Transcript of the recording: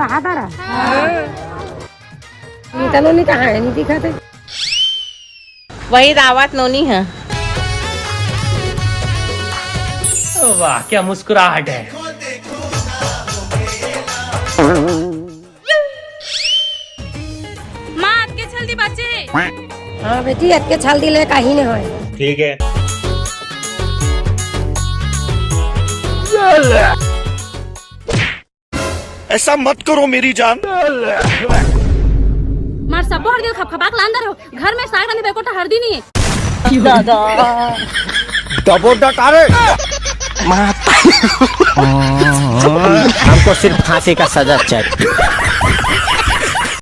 रहा तारा नीता नोनी कहाँ है? नहीं दिखाते। वही दावत नोनी है। वाह क्या मुस्कुराहट है। माँ के छल दी बच्चे। हाँ बेटी अटके छाल दिले कहीं नहीं होए। ठीक है। ऐसा मत करो मेरी जान। मार सब हर दिन खपखपाक लांदर हो घर में साग रानी बेकोटा हरदी नहीं है। दबो डकारे। हमको सिर्फ फांसी का सजा चाहिए।